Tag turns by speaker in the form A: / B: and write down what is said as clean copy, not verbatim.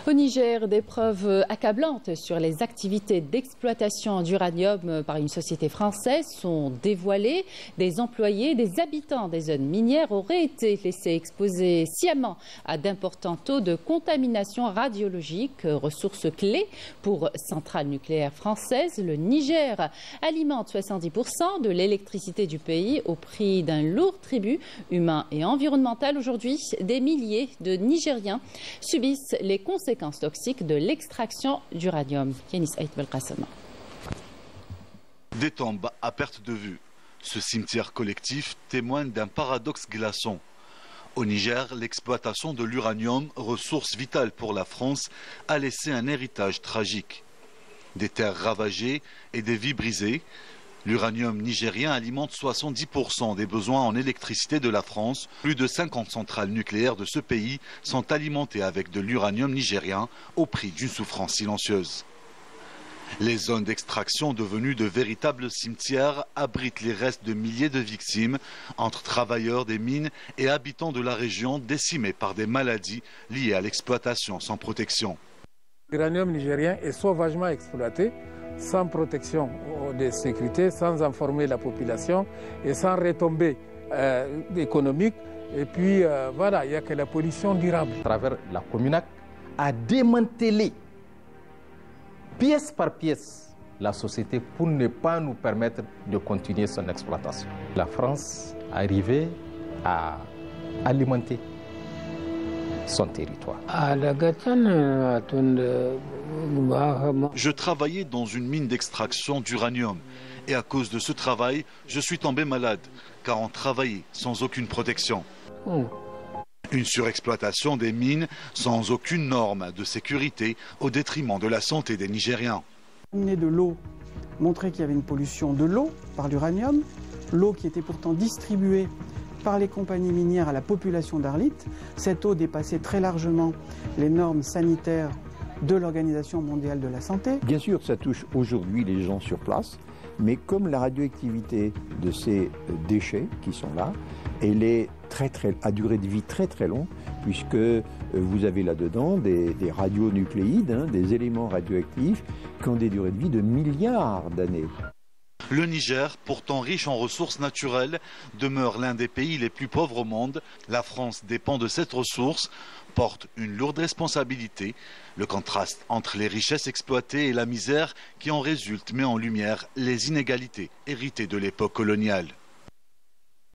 A: Au Niger, des preuves accablantes sur les activités d'exploitation d'uranium par une société française sont dévoilées. Des employés, des habitants des zones minières auraient été laissés exposés sciemment à d'importants taux de contamination radiologique, ressource clé pour centrales nucléaires françaises. Le Niger alimente 70% de l'électricité du pays au prix d'un lourd tribut humain et environnemental. Aujourd'hui, des milliers de Nigériens subissent les conséquences toxiques de l'extraction d'uranium.
B: Des tombes à perte de vue. Ce cimetière collectif témoigne d'un paradoxe glaçant. Au Niger, l'exploitation de l'uranium, ressource vitale pour la France, a laissé un héritage tragique. Des terres ravagées et des vies brisées. L'uranium nigérien alimente 70% des besoins en électricité de la France. Plus de 50 centrales nucléaires de ce pays sont alimentées avec de l'uranium nigérien au prix d'une souffrance silencieuse. Les zones d'extraction devenues de véritables cimetières abritent les restes de milliers de victimes entre travailleurs des mines et habitants de la région décimés par des maladies liées à l'exploitation sans protection.
C: L'uranium nigérien est sauvagement exploité, sans protection de sécurité, sans informer la population et sans retombées économiques. Et puis voilà, il n'y a que la pollution durable.
D: À travers la Cominac, a démantelé pièce par pièce la société pour ne pas nous permettre de continuer son exploitation. La France arrivait à alimenter son territoire.
B: Je travaillais dans une mine d'extraction d'uranium et à cause de ce travail, je suis tombé malade car on travaillait sans aucune protection. Une surexploitation des mines sans aucune norme de sécurité au détriment de la santé des Nigériens.
E: De l'eau montrait qu'il y avait une pollution de l'eau par l'uranium, l'eau qui était pourtant distribuée par les compagnies minières à la population d'Arlit. Cette eau dépassait très largement les normes sanitaires de l'Organisation mondiale de la santé.
F: Bien sûr, ça touche aujourd'hui les gens sur place, mais comme la radioactivité de ces déchets qui sont là, elle est à durée de vie très très longue, puisque vous avez là-dedans des radionucléides, des éléments radioactifs qui ont des durées de vie de milliards d'années.
B: Le Niger, pourtant riche en ressources naturelles, demeure l'un des pays les plus pauvres au monde. La France dépend de cette ressource, porte une lourde responsabilité. Le contraste entre les richesses exploitées et la misère qui en résulte met en lumière les inégalités héritées de l'époque coloniale.